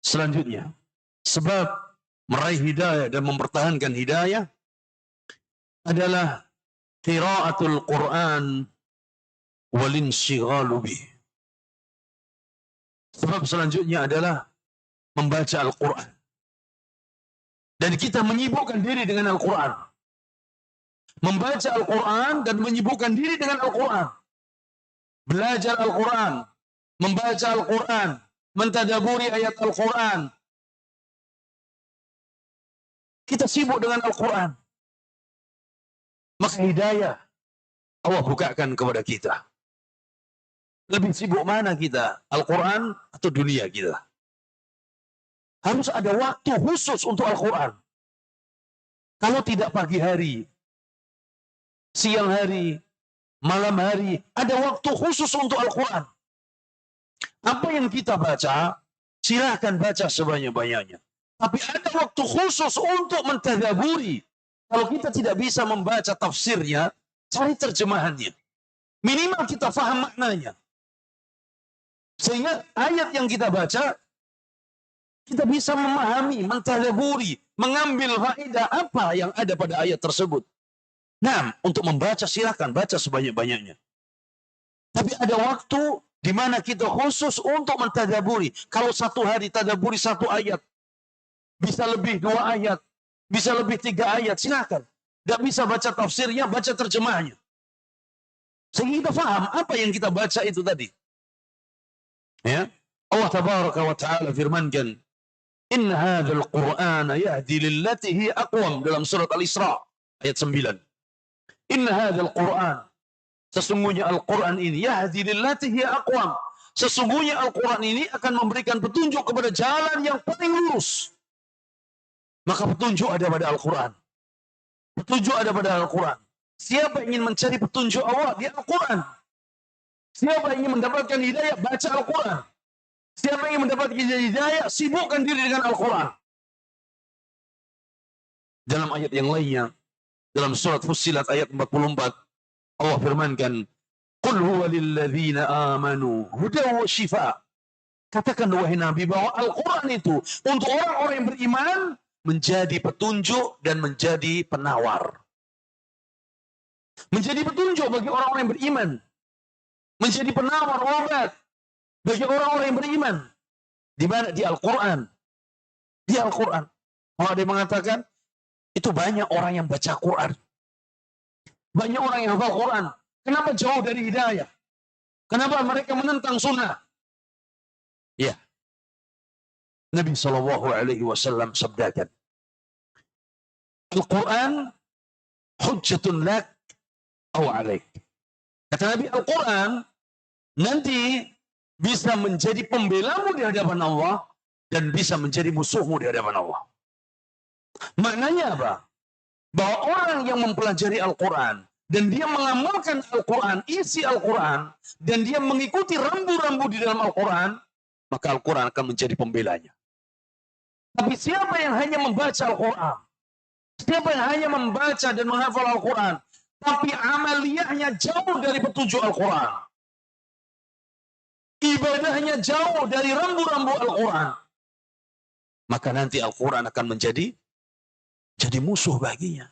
Selanjutnya, sebab meraih hidayah dan mempertahankan hidayah adalah qiraatul Quran wal inshighalu bih. Sebab selanjutnya adalah membaca Al-Quran. Dan kita menyibukkan diri dengan Al-Quran. Membaca Al-Quran dan menyibukkan diri dengan Al-Quran. Belajar Al-Quran, membaca Al-Quran, mentadaburi ayat Al-Quran. Kita sibuk dengan Al-Quran. Maka hidayah Allah bukakan kepada kita. Lebih sibuk mana kita? Al-Quran atau dunia kita? Harus ada waktu khusus untuk Al-Quran. Kalau tidak pagi hari, siang hari, malam hari, ada waktu khusus untuk Al-Quran. Apa yang kita baca, silakan baca sebanyak-banyaknya. Tapi ada waktu khusus untuk mentadaburi. Kalau kita tidak bisa membaca tafsirnya, cari terjemahannya. Minimal kita faham maknanya. Sehingga ayat yang kita baca, kita bisa memahami, mentadaburi, mengambil faedah apa yang ada pada ayat tersebut. Nah, untuk membaca silakan baca sebanyak-banyaknya. Tapi ada waktu di mana kita khusus untuk mentadaburi. Kalau satu hari tadaburi satu ayat, bisa lebih 2 ayat, bisa lebih 3 ayat, silakan. Tidak bisa baca tafsirnya, baca terjemahnya. Sehingga kita faham apa yang kita baca itu tadi. Ya, Allah tabaraka wa ta'ala firmankan, "Inna hadzal Qur'ana yahdi lillati hi aqwam" dalam surat Al-Isra ayat 9. Inna hadzal Qur'an, sesungguhnya Al-Qur'an ini yahdi lillati hi aqwam. Sesungguhnya Al-Qur'an ini akan memberikan petunjuk kepada jalan yang paling lurus. Maka petunjuk ada pada Al-Quran. Petunjuk ada pada Al-Quran. Siapa ingin mencari petunjuk Allah di Al-Quran? Siapa ingin mendapatkan hidayah, baca Al-Quran. Siapa ingin mendapatkan hidayah, sibukkan diri dengan Al-Quran. Dalam ayat yang lainnya, dalam surat Fussilat ayat 44, Allah firmankan, "Qul huwa lilladzina amanu hudaw wa shifa." Katakan wahai Nabi bahwa Al-Quran itu untuk orang-orang yang beriman menjadi petunjuk dan menjadi penawar. Menjadi petunjuk bagi orang-orang yang beriman. Menjadi penawar obat bagi orang-orang yang beriman. Di mana? Di Al-Quran. Di Al-Quran. Kalau ada yang mengatakan, itu banyak orang yang baca Quran. Banyak orang yang hafal Quran. Kenapa jauh dari hidayah? Kenapa mereka menentang sunnah? Ya. Nabi SAW sabdakan, Al-Quran hujjatun lak aw alaik. Kata Nabi, Al-Quran nanti bisa menjadi pembelamu di hadapan Allah dan bisa menjadi musuhmu di hadapan Allah. Maknanya apa? Bahwa orang yang mempelajari Al-Quran dan dia mengamalkan Al-Quran, isi Al-Quran, dan dia mengikuti rambu-rambu di dalam Al-Quran, maka Al-Quran akan menjadi pembelanya. Tapi siapa yang hanya membaca Al-Quran, siapa yang hanya membaca dan menghafal Al-Quran, tapi amaliyahnya jauh dari petunjuk Al-Quran, ibadahnya jauh dari rambu-rambu Al-Quran, maka nanti Al-Quran akan menjadi musuh baginya.